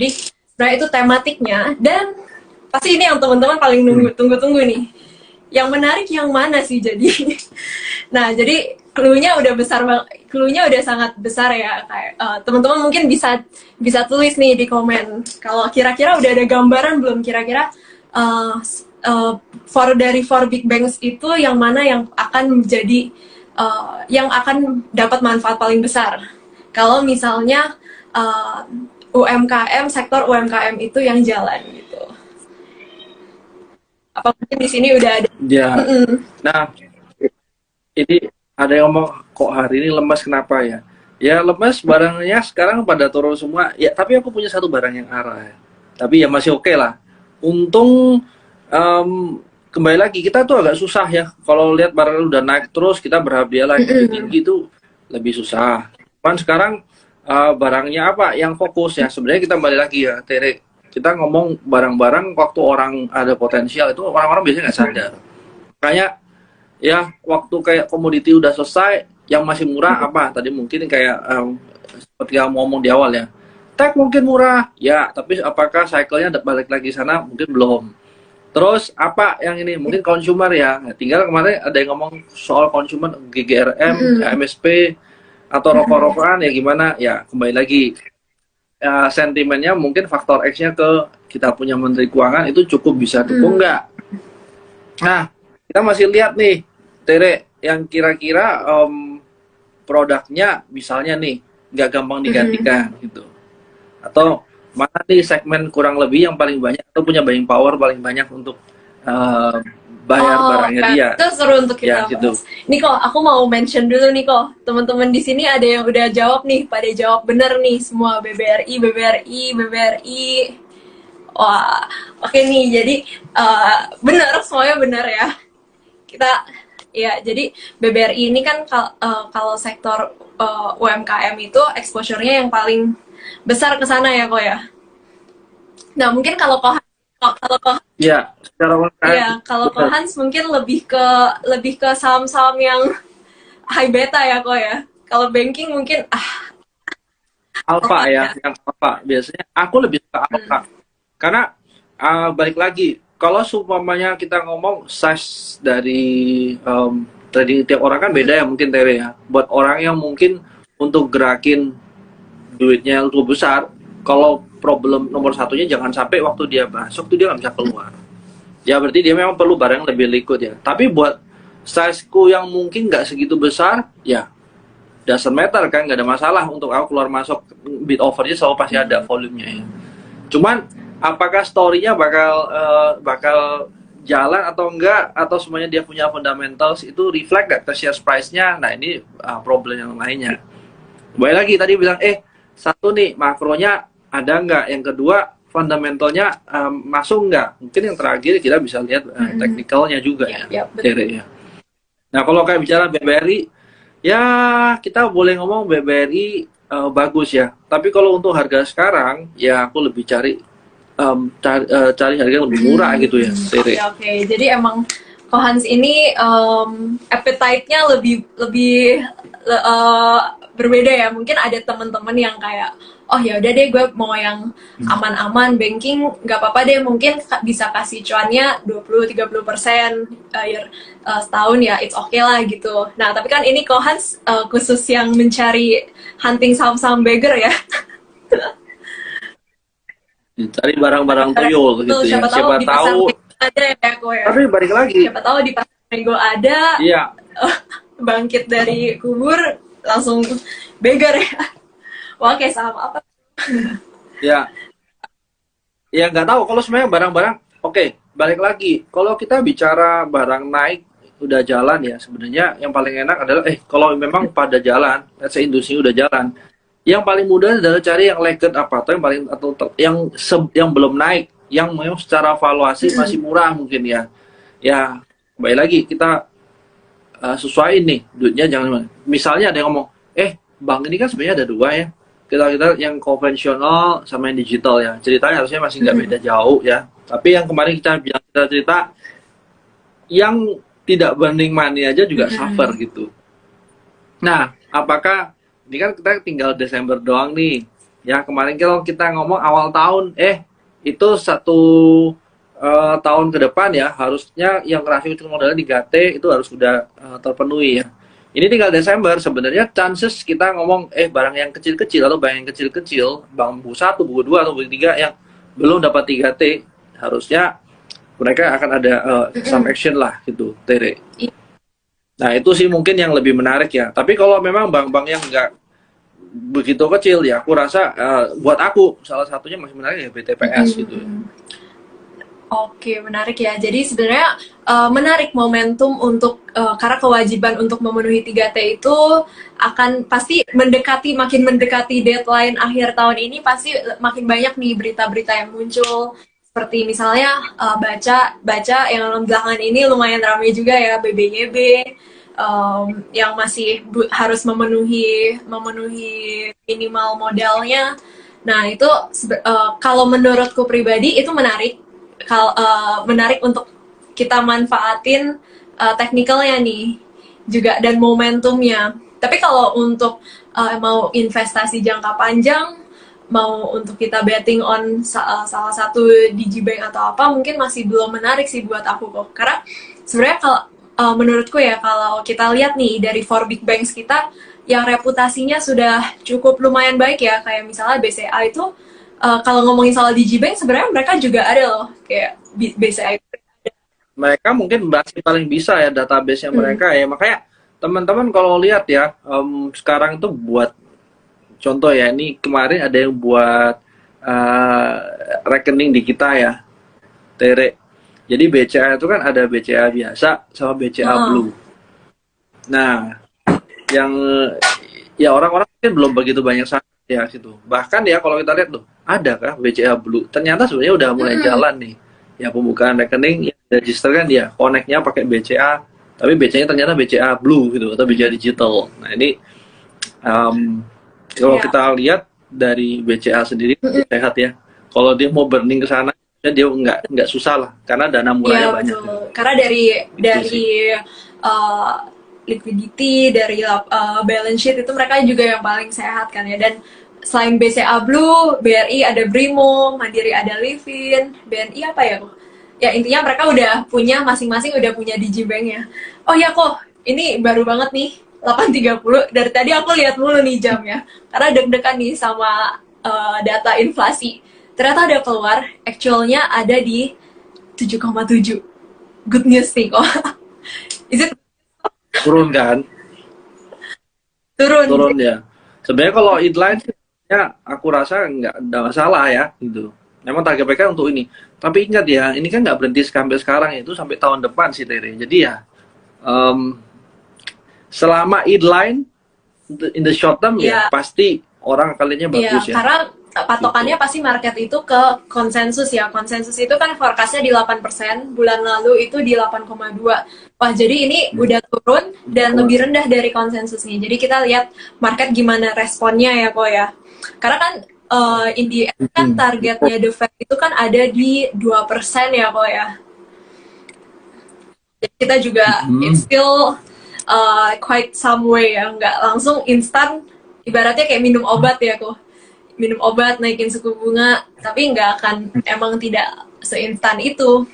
Jadi sebenarnya itu tematiknya, dan pasti ini yang teman-teman paling tunggu-tunggu nih. Yang menarik yang mana sih jadi? Nah, jadi clue-nya udah besar, clue-nya udah sangat besar ya. Kayak teman-teman mungkin bisa tulis nih di komen. Kalau kira-kira udah ada gambaran belum, kira-kira dari four big bangs itu yang mana yang akan menjadi yang akan dapat manfaat paling besar. Kalau misalnya UMKM, sektor UMKM itu yang jalan gitu. Apa mungkin di sini udah ada? Ya. Nah, ini ada yang ngomong kok hari ini lemas kenapa ya? Ya lemas barangnya sekarang pada turun semua. Ya tapi aku punya satu barang yang arah ya. Tapi ya masih oke lah. Untung kembali lagi kita tuh agak susah ya. Kalau lihat barang udah naik terus kita berharap dia lagi tinggi itu lebih susah. Cuman sekarang barangnya apa yang fokus ya? Sebenarnya kita kembali lagi ya, Tere. Kita ngomong barang-barang waktu orang ada potensial itu orang-orang biasanya nggak sadar. Kayak ya waktu kayak komoditi udah selesai, yang masih murah apa? Tadi mungkin kayak seperti yang ngomong di awal ya. Tech mungkin murah, ya, tapi apakah cycle-nya balik lagi sana? Mungkin belum. Terus apa yang ini? Mungkin consumer ya. Tinggal kemarin ada yang ngomong soal consumer GGRM, MSP, atau rokok-rokokan ya gimana? Ya kembali lagi. Sentimennya mungkin faktor X-nya ke kita punya Menteri Keuangan itu cukup bisa dukung nggak? Nah, kita masih lihat nih, Tere, yang kira-kira produknya misalnya nih nggak gampang digantikan gitu. Atau mana nih segmen kurang lebih yang paling banyak atau punya buying power paling banyak untuk bayar barangnya dia. Itu seru untuk kita ya, gitu. Niko, aku mau mention dulu nih kok. Teman-teman di sini ada yang udah jawab nih, pada jawab bener nih semua BBRI. Wah, oke nih. Jadi bener, semuanya bener ya. Kita ya, jadi BBRI ini kan kalau sektor UMKM itu exposure-nya yang paling besar ke sana ya kok ya. Nah, mungkin kalau ya, secara kalau Hans mungkin lebih ke saham-saham yang high beta ya kok ya. Kalau banking mungkin alpha ya, yang alpha biasanya aku lebih suka alpha. Karena balik lagi, kalau seumpamanya kita ngomong size dari trading tiap orang kan beda ya mungkin Tere ya. Buat orang yang mungkin untuk gerakin duitnya yang cukup besar, kalau problem nomor satunya jangan sampai waktu dia masuk tuh dia nggak bisa keluar. Ya berarti dia memang perlu barang yang lebih liquid ya. Tapi buat sizeku yang mungkin nggak segitu besar, ya doesn't matter kan, nggak ada masalah untuk aku keluar masuk bid overnya selalu pasti ada volumenya ya. Cuman apakah story-nya bakal jalan atau enggak, atau semuanya dia punya fundamentals itu reflect gak ke share price-nya? Nah ini problem yang lainnya. Baik lagi tadi bilang satu nih makronya ada nggak, yang kedua fundamentalnya masuk nggak, mungkin yang terakhir kita bisa lihat teknikalnya juga ya. Nah kalau kayak bicara BBRI ya kita boleh ngomong BBRI bagus ya, tapi kalau untuk harga sekarang ya aku lebih cari harga yang lebih murah gitu ya. Oke. Jadi emang Kohans ini appetite-nya lebih berbeda ya. Mungkin ada teman-teman yang kayak oh ya udah deh gue mau yang aman-aman, banking nggak apa-apa deh, mungkin bisa kasih cuannya 20-30% setahun ya, it's okay lah gitu. Nah tapi kan ini Kohans khusus yang mencari hunting saham-saham beggar ya. Cari barang-barang tuyul gitu ya. Siapa tahu ada ya kok ya. Tapi balik lagi. Siapa tahu di pasar Minggu ada. Iya. Bangkit dari kubur langsung beggar ya. Wah kayak saham apa? Ya. Ya nggak tahu kalau sebenarnya barang-barang. Oke, balik lagi. Kalau kita bicara barang naik udah jalan ya, sebenarnya yang paling enak adalah kalau memang pada jalan, let's say industri udah jalan. Yang paling mudah adalah cari yang lagged apa, atau yang paling yang belum naik, yang memang secara valuasi masih murah mungkin ya. Ya, kembali lagi kita sesuaiin nih duitnya, jangan misalnya ada yang ngomong, bank ini kan sebenarnya ada dua ya. Kita yang konvensional sama yang digital ya. Ceritanya harusnya masih nggak beda jauh ya. Tapi yang kemarin kita cerita yang tidak burning money aja juga suffer gitu. Nah, apakah ini kan kita tinggal Desember doang nih. Ya kemarin kalau kita ngomong awal tahun, itu satu tahun ke depan ya harusnya yang rasio itu modalnya 3T itu harus sudah terpenuhi ya. Ini tinggal Desember sebenarnya chances kita ngomong barang yang kecil-kecil atau barang yang kecil-kecil, bambu 1, buku 2 atau buku 3 yang belum dapat 3T harusnya mereka akan ada some action lah gitu, Tere. Nah itu sih mungkin yang lebih menarik ya. Tapi kalau memang bank-bank yang nggak begitu kecil ya, aku rasa buat aku salah satunya masih menarik ya BTPS gitu. Oke, menarik ya. Jadi sebenarnya menarik momentum untuk karena kewajiban untuk memenuhi 3T itu akan pasti makin mendekati deadline akhir tahun ini pasti makin banyak nih berita-berita yang muncul. Seperti misalnya baca yang belakangan ini lumayan ramai juga ya BBYB yang masih harus memenuhi minimal modalnya. Nah, itu kalau menurutku pribadi itu menarik. Menarik untuk kita manfaatin teknikalnya nih juga dan momentumnya. Tapi kalau untuk mau investasi jangka panjang, mau untuk kita betting on salah satu digibank atau apa, mungkin masih belum menarik sih buat aku kok. Karena sebenarnya kalau menurutku ya kalau kita lihat nih dari 4 big banks kita yang reputasinya sudah cukup lumayan baik ya, kayak misalnya BCA itu kalau ngomongin soal digibank sebenarnya mereka juga ada loh kayak BCA. Mereka mungkin masih paling bisa ya database-nya mereka ya. Makanya teman-teman kalau lihat ya sekarang itu buat contoh ya, ini kemarin ada yang buat rekening di kita ya, Tere. Jadi BCA itu kan ada BCA biasa sama BCA Blue. Nah, yang ya orang-orang mungkin belum begitu banyak ya gitu. Bahkan ya kalau kita lihat tuh, ada kah BCA Blue? Ternyata sebenarnya udah mulai jalan nih. Ya pembukaan rekening, ya register kan dia connect-nya pakai BCA, tapi BCA-nya ternyata BCA Blue gitu atau BCA digital. Nah ini kalau kita lihat dari BCA sendiri sehat ya. Kalau dia mau burning ke sana, dia nggak susah lah karena dana murahnya banyak. Betul. Karena dari liquidity, dari balance sheet itu mereka juga yang paling sehat kan ya. Dan selain BCA Blue, BRI ada Brimo, Mandiri ada Livin, BNI apa ya kok? Ya intinya mereka udah punya masing-masing udah punya digibanknya. Oh ya kok, ini baru banget nih 8.30. Dari tadi aku lihat mulu nih jamnya, karena deg-degan nih sama data inflasi. Ternyata ada keluar, actualnya ada di 7,7. Good news nih kok. Is it Turun kan? Turun ya. Sebenarnya kalau inline ya aku rasa nggak ada masalah ya gitu. Memang target mereka untuk ini. Tapi ingat ya, ini kan nggak berhenti sampai sekarang, itu sampai tahun depan sih Tere. Jadi ya selama inline in the short term ya pasti orang akan lihatnya bagus ya. Karena patokannya pasti market itu ke konsensus ya. Konsensus itu kan forecastnya di 8%, bulan lalu itu di 8,2. Wah, jadi ini udah turun dan lebih rendah dari konsensusnya. Jadi kita lihat market gimana responnya ya kok ya. Karena kan in the end kan targetnya The Fed itu kan ada di 2% ya kok ya. Jadi kita juga it's still quite some way ya, nggak langsung instan. Ibaratnya kayak minum obat ya kok. Minum obat naikin suku bunga, tapi nggak akan, emang tidak seinstan itu.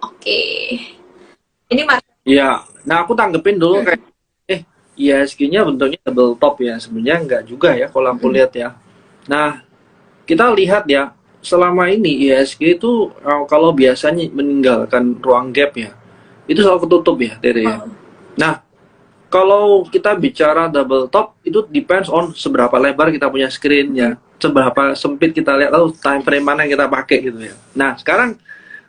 Oke. Ini Iya, nah aku tanggepin dulu kayak IHSG-nya bentuknya double top ya. Sebenarnya nggak juga ya kalau aku lihat ya. Nah, kita lihat ya, selama ini IHSG itu kalau biasanya meninggalkan ruang gap ya, itu selalu ketutup ya, Tere ya. Nah, kalau kita bicara double top, itu depends on seberapa lebar kita punya screen ya, seberapa sempit kita lihat, lalu time frame mana yang kita pakai gitu ya. Nah, sekarang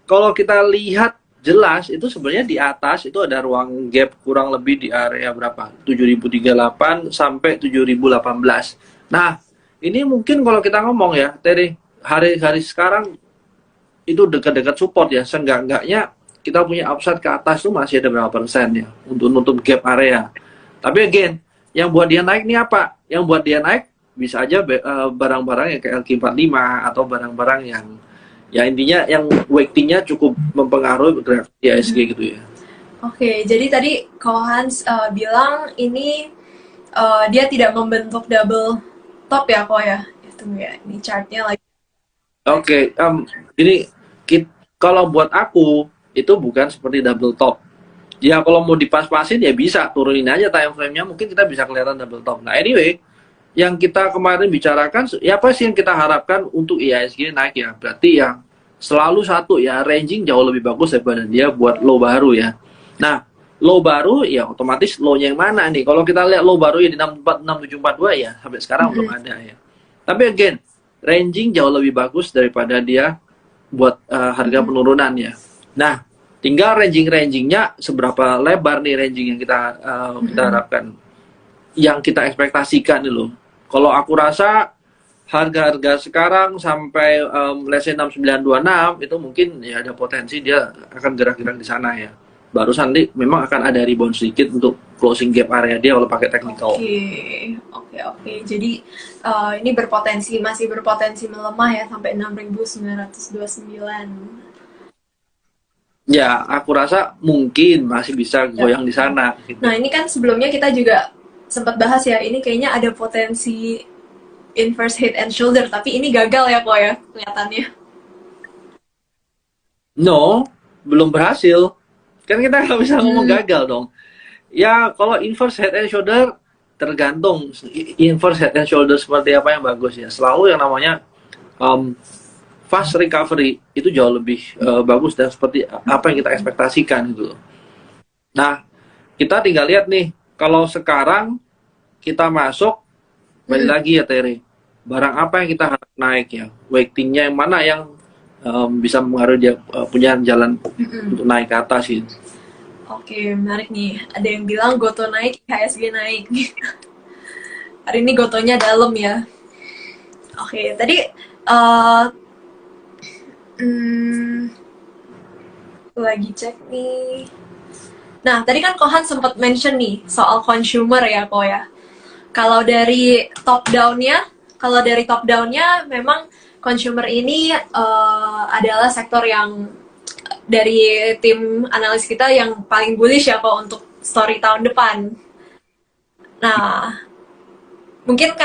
kalau kita lihat jelas, itu sebenarnya di atas itu ada ruang gap kurang lebih di area berapa? 7.038 sampai 7.018. Nah, ini mungkin kalau kita ngomong ya, Tere, hari-hari sekarang itu dekat-dekat support ya, seenggak-enggaknya kita punya upside ke atas tuh masih ada berapa persen ya untuk nutup gap area. Tapi again, yang buat dia naik ini apa? Yang buat dia naik bisa aja barang-barang yang kayak LQ45 atau barang-barang yang ya intinya yang weightingnya cukup mempengaruhi reaksi IHSG gitu ya. Oke, jadi tadi Ko Hans bilang ini dia tidak membentuk double top ya kok ya. Tunggu ya, ini chartnya lagi. Oke, ini kalau buat aku itu bukan seperti double top. Ya kalau mau dipas-pasin ya bisa turunin aja time frame-nya, mungkin kita bisa kelihatan double top. Nah anyway, yang kita kemarin bicarakan, ya apa sih yang kita harapkan untuk IHSG naik ya? Berarti yang selalu satu ya, ranging jauh lebih bagus daripada dia buat low baru ya. Nah, low baru ya otomatis low-nya yang mana nih? Kalau kita lihat low baru ya di 6742 ya, sampai sekarang belum ada ya. Tapi again, ranging jauh lebih bagus daripada dia buat harga penurunan ya. Nah, tinggal rangingnya seberapa lebar nih ranging yang kita harapkan, yang kita ekspektasikan nih loh. Kalau aku rasa harga-harga sekarang sampai let's say 6926 itu mungkin ya ada potensi dia akan gerak-gerak di sana ya. Baru nanti memang akan ada rebound sedikit untuk closing gap area dia kalau pakai technical. Oke. Jadi ini masih berpotensi melemah ya sampai 6.929. Ya, aku rasa mungkin masih bisa goyang di sana. Gitu. Nah, ini kan sebelumnya kita juga sempat bahas ya, ini kayaknya ada potensi inverse head and shoulder, tapi ini gagal ya kok ya kelihatannya. No, belum berhasil. Kan kita nggak bisa ngomong gagal dong. Ya, kalau inverse head and shoulder tergantung inverse head and shoulder seperti apa yang bagus ya. Selalu yang namanya fast recovery itu jauh lebih bagus dan seperti apa yang kita ekspektasikan gitu. Nah, kita tinggal lihat nih, kalau sekarang kita masuk, balik lagi ya Tere, barang apa yang kita harap naik ya, weightingnya yang mana yang bisa mempengaruhi dia punya jalan untuk naik ke atas gitu. Oke, menarik nih. Ada yang bilang Goto naik, IHSG naik. Hari ini Gotonya dalam ya. Oke, tadi lagi cek nih. Nah, tadi kan Kohan sempat mention nih soal consumer ya, Ko ya. Kalau dari top down-nya memang consumer ini adalah sektor yang dari tim analis kita yang paling bullish ya, Ko, untuk story tahun depan. Nah, mungkin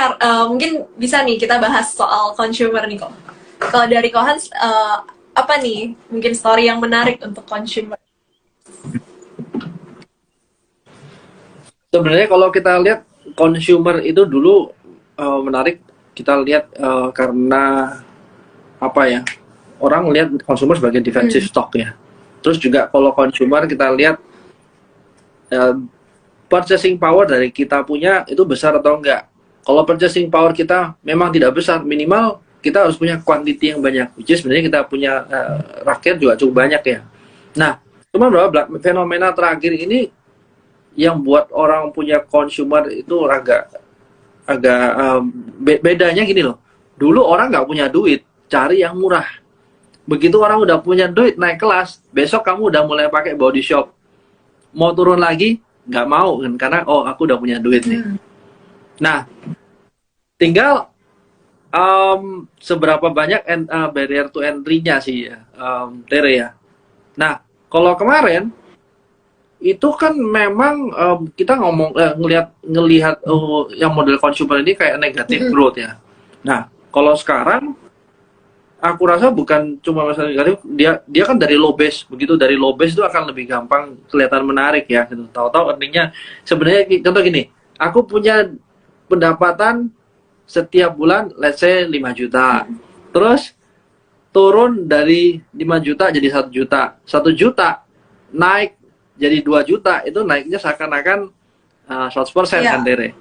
bisa nih kita bahas soal consumer nih, Ko. Kalau dari Kohan, apa nih mungkin story yang menarik untuk consumer? Sebenarnya kalau kita lihat consumer itu dulu menarik, kita lihat karena apa ya, orang lihat consumer sebagai defensive stock ya. Terus juga kalau consumer kita lihat purchasing power dari kita punya itu besar atau enggak. Kalau purchasing power kita memang tidak besar, minimal kita harus punya quantity yang banyak, which is sebenarnya kita punya rakyat juga cukup banyak ya. Nah, cuma berapa fenomena terakhir ini yang buat orang punya consumer itu agak bedanya gini loh. Dulu orang nggak punya duit, cari yang murah. Begitu orang udah punya duit, naik kelas, besok kamu udah mulai pakai body shop. Mau turun lagi, nggak mau kan, karena aku udah punya duit nih. Nah, tinggal seberapa banyak barrier to entry-nya sih ya, Tere ya. Nah, kalau kemarin itu kan memang kita ngelihat yang model consumer ini kayak negatif growth ya. Nah, kalau sekarang aku rasa bukan cuma masalah negatif, dia kan dari low base, begitu dari low base itu akan lebih gampang kelihatan menarik ya. Gitu. Tahu-tahu earningnya sebenarnya contoh gini, aku punya pendapatan setiap bulan let's say 5 juta. Terus turun dari 5 juta jadi 1 juta. 1 juta naik jadi 2 juta, itu naiknya seakan-akan 100% kan Tere.